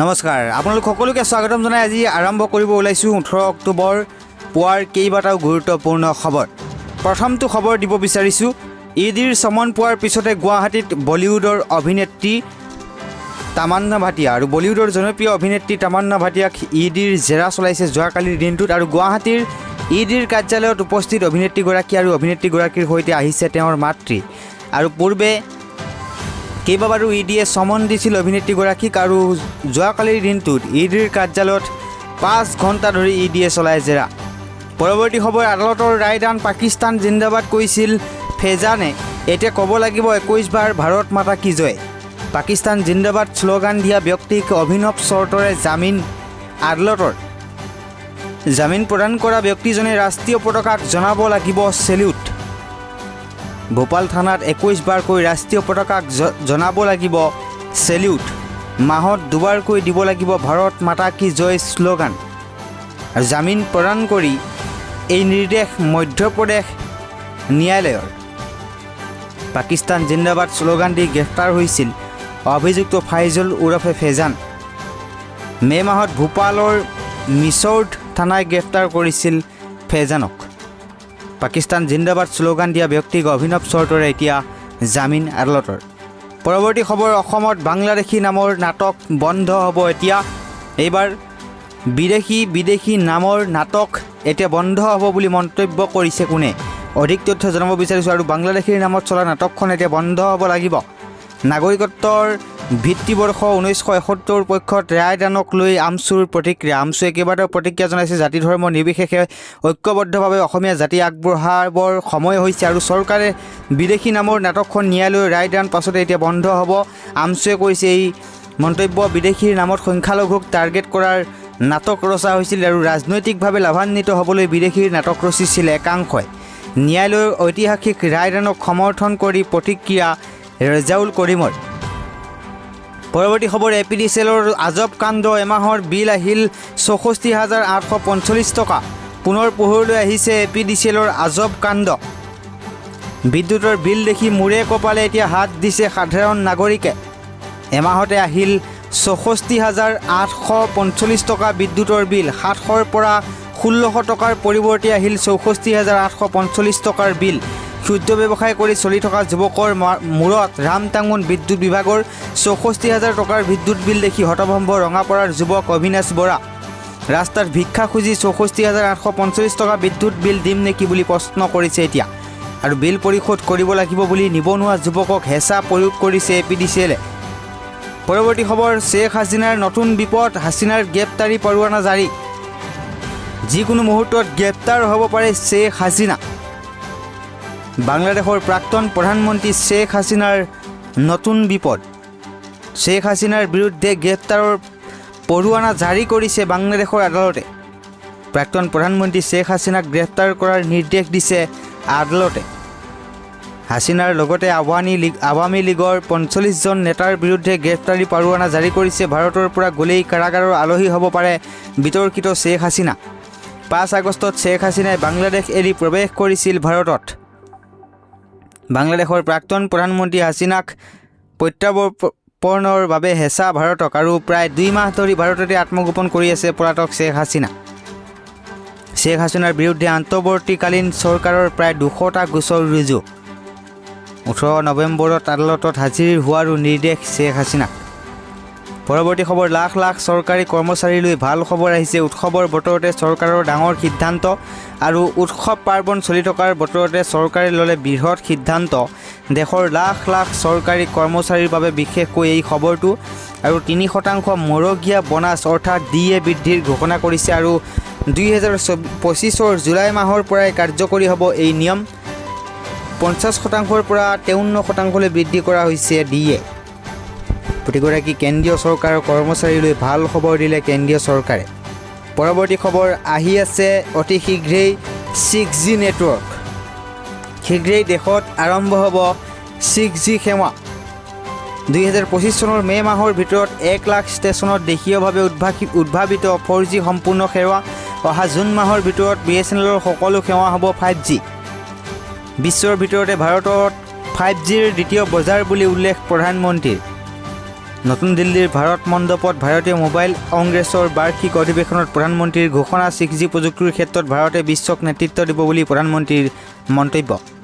নমস্কাৰ আপোনালোক সকলোকে স্বাগতম জনাই আজি আৰম্ভ কৰিব ওলাইছোঁ 18 অক্টোবৰ পুৱাৰ কেইবাটাও গুৰুত্বপূৰ্ণ খবৰ। প্ৰথমটো খবৰ দিব বিচাৰিছোঁ, ইডিৰ সমন পোৱাৰ পিছতে গুৱাহাটীত বলিউডৰ অভিনেত্ৰী তামান্না ভাটিয়া আৰু বলিউডৰ জনপ্ৰিয় অভিনেত্ৰী তামান্না ভাটিয়াক ইডিৰ জেৰা চলাইছে যোৱাকালিৰ দিনটোত। আৰু গুৱাহাটীৰ ইডিৰ কাৰ্যালয়ত উপস্থিত অভিনেত্ৰীগৰাকী আৰু অভিনেত্ৰীগৰাকীৰ সৈতে আহিছে তেওঁৰ মাতৃ। আৰু পূৰ্বে কেইবাবাৰো ইডিয়ে সমন দিছিল অভিনেত্ৰীগৰাকীক আৰু যোৱাকালিৰ দিনটোত ইডিৰ কাৰ্যালয়ত 5 ঘণ্টা ধৰি ইডিয়ে চলাই জেৰা। পৰৱৰ্তী খবৰ, আদালতৰ ৰায়দান পাকিস্তান জিন্দাবাদ কৈছিল ফেজানে, এতিয়া ক'ব লাগিব 21 বাৰ ভাৰত মাতা কি জয়। পাকিস্তান জিন্দাবাদ শ্লোগান দিয়া ব্যক্তিক অভিনৱ চৰ্তৰে জামিন। আদালতৰ জামিন প্ৰদান কৰা ব্যক্তিজনে ৰাষ্ট্ৰীয় পতাকাক জনাব লাগিব চেলিউট। ভোপাল থানাত 21 বাৰকৈ ৰাষ্ট্ৰীয় পতাকাক জনাব লাগিব চেলিউট। মাহত 2 বাৰকৈ দিব লাগিব ভাৰত মাতা কি জয় শ্লোগান। জামিন প্ৰদান কৰি এই নিৰ্দেশ মধ্যপ্ৰদেশ ন্যায়ালয়ৰ। পাকিস্তান জিন্দাবাদ শ্লোগান দি গ্ৰেপ্তাৰ হৈছিল অভিযুক্ত ফাইজুল ওৰফে ফেজান। মে' মাহত ভূপালৰ মিছৌদ থানাই গ্ৰেপ্তাৰ কৰিছিল ফেজানক। পাকিস্তান জিন্দাবাদ শ্লোগান দিয়া ব্যক্তিক অভিনৱ চৰ্তৰে এতিয়া জামিন আদালতৰ। পৰৱৰ্তী খবৰ, অসমত বাংলাদেশী নামৰ নাটক বন্ধ হ'ব এতিয়া। এইবাৰ বিদেশী নামৰ নাটক এতিয়া বন্ধ হ'ব বুলি মন্তব্য কৰিছে কোনে? অধিক তথ্য জনাব বিচাৰিছোঁ। আৰু বাংলাদেশীৰ নামত চলা নাটকখন এতিয়া বন্ধ হ'ব লাগিব। নাগৰিকত্বৰ ভিত্তিবৰ্ষ 1971 পক্ষত ৰায়দানক লৈ আমচুৰ প্ৰতিক্ৰিয়া। আমচুৱে কেইবাটাও প্ৰতিক্ৰিয়া জনাইছে। জাতি ধৰ্ম নিৰ্বিশেষে ঐক্যবদ্ধভাৱে অসমীয়া জাতি আগবঢ়াবৰ সময় হৈছে আৰু চৰকাৰে বিদেশী নামৰ নাটকখন ন্যায়ালয়ৰ ৰায়দান পাছতে এতিয়া বন্ধ হ'ব। আমচুৱে কৈছে এই মন্তব্য বিদেশীৰ নামত সংখ্যালঘুক টাৰ্গেট কৰাৰ নাটক ৰচা হৈছিল আৰু ৰাজনৈতিকভাৱে লাভান্বিত হ'বলৈ বিদেশীৰ নাটক ৰচিছিল একাংশই। ন্যায়ালয়ৰ ঐতিহাসিক ৰায়দানক সমৰ্থন কৰি প্ৰতিক্ৰিয়া ৰেজাউল কৰিমৰ। পৰৱৰ্তী খবৰ, APDCLৰ আজব কাণ্ড। এমাহৰ বিল আহিল 64,845 টকা। পুনৰ পোহৰলৈ আহিছে APDCLৰ আজব কাণ্ড। বিদ্যুতৰ বিল দেখি মূৰে কপালে এতিয়া হাত দিছে সাধাৰণ নাগৰিকে। এমাহতে আহিল 64,845 টকা বিদ্যুতৰ বিল। 700ৰ পৰা 1600 টকাৰ পৰিৱৰ্তে আহিল 64,845 টকাৰ বিল। ক্ষুদ্ৰ ব্যৱসায় কৰি চলি থকা যুৱকৰ মূৰত ৰামটাঙোন বিদ্যুৎ বিভাগৰ 64,000 টকাৰ বিদ্যুৎ বিল দেখি হতভম্ব ৰঙাপাৰাৰ যুৱক অবিনাশ বৰা। ৰাস্তাত ভিক্ষা খুজি 64,845 টকা বিদ্যুৎ বিল দিম নেকি বুলি প্ৰশ্ন কৰিছে এতিয়া। আৰু বিল পৰিশোধ কৰিব লাগিব বুলি নিবনুৱা যুৱকক হেঁচা প্ৰয়োগ কৰিছে APDCLে। পৰৱৰ্তী খবৰ, শ্বেখ হাছিনাৰ নতুন বিপদ। হাছিনাৰ গ্ৰেপ্তাৰী পৰোৱানা জাৰি। যিকোনো মুহূৰ্তত গ্ৰেপ্তাৰ হ'ব পাৰে শ্বেখ হাছিনা। বাংলাদেশৰ প্ৰাক্তন প্ৰধানমন্ত্ৰী শ্বেখ হাছিনাৰ নতুন বিপদ। শ্বেখ হাছিনাৰ বিৰুদ্ধে গ্ৰেপ্তাৰৰ পৰোৱানা জাৰি কৰিছে বাংলাদেশৰ আদালতে। প্ৰাক্তন প্ৰধানমন্ত্ৰী শ্বেখ হাছিনাক গ্ৰেপ্তাৰ কৰাৰ নিৰ্দেশ দিছে আদালতে। হাছিনাৰ লগতে আৱামী লীগৰ 45জন নেতাৰ বিৰুদ্ধে গ্ৰেপ্তাৰী পৰোৱানা জাৰি কৰিছে। ভাৰতৰ পৰা গ'লেই কাৰাগাৰৰ আলহী হ'ব পাৰে বিতৰ্কিত শ্বেখ হাছিনা। 5 আগষ্টত শ্বেখ হাছিনাই বাংলাদেশ এৰি প্ৰৱেশ কৰিছিল ভাৰতত। বাংলাদেশৰ প্ৰাক্তন প্ৰধানমন্ত্ৰী হাছিনাক প্ৰত্যাৰ্পণৰ বাবে হেঁচা ভাৰতক। আৰু প্ৰায় 2 মাহ ধৰি ভাৰততে আত্মগোপন কৰি আছে পলাতক শ্বেখ হাছিনা। শ্বেখ হাছিনাৰ বিৰুদ্ধে অন্তৱৰ্তীকালীন চৰকাৰৰ প্ৰায় 200টা গোচৰ ৰুজু। 18 নৱেম্বৰত আদালতত হাজিৰ হোৱাৰো নিৰ্দেশ শ্বেখ হাছিনাক। পৰৱৰ্তী খবৰ, লাখ লাখ চৰকাৰী কৰ্মচাৰীলৈ ভাল খবৰ আহিছে। উৎসৱৰ বতৰতে চৰকাৰৰ ডাঙৰ সিদ্ধান্ত। আৰু উৎসৱ পাৰ্বণ চলি থকাৰ বতৰতে চৰকাৰে ল'লে বৃহৎ সিদ্ধান্ত। দেশৰ লাখ লাখ চৰকাৰী কৰ্মচাৰীৰ বাবে বিশেষকৈ এই খবৰটো। আৰু 3% মৰগীয়া বোনাছ অৰ্থাৎ DA বৃদ্ধিৰ ঘোষণা কৰিছে। আৰু 2025 জুলাই মাহৰ পৰাই কাৰ্যকৰী হ'ব এই নিয়ম। 50%ৰ পৰা 53%লৈ বৃদ্ধি কৰা হৈছে DA। প্ৰতিগৰাকী কেন্দ্ৰীয় চৰকাৰৰ কৰ্মচাৰীলৈ ভাল খবৰ দিলে কেন্দ্ৰীয় চৰকাৰে। পৰৱৰ্তী খবৰ, আহি আছে অতি শীঘ্ৰেই 6G নেটৱৰ্ক। শীঘ্ৰেই দেশত আৰম্ভ হ'ব 6G সেৱা। 2025 চনৰ মে' মাহৰ ভিতৰত 1 লাখ ষ্টেচনত দেশীয়ভাৱে উদ্ভাৱিত 4G সম্পূৰ্ণ সেৱা। অহা জুন মাহৰ ভিতৰত BSNLৰ সকলো সেৱা হ'ব 5G। বিশ্বৰ ভিতৰতে ভাৰতত 5Gৰ দ্বিতীয় বজাৰ বুলি উল্লেখ প্ৰধানমন্ত্ৰীৰ। নতুন দিল্লীৰ ভাৰত মণ্ডপত ভাৰতীয় মোবাইল কংগ্ৰেছৰ বাৰ্ষিক অধিৱেশনত প্ৰধানমন্ত্ৰীৰ ঘোষণা 6G প্ৰযুক্তিৰ ক্ষেত্ৰত ভাৰতে বিশ্বক নেতৃত্ব দিব বুলি প্ৰধানমন্ত্ৰীৰ মন্তব্য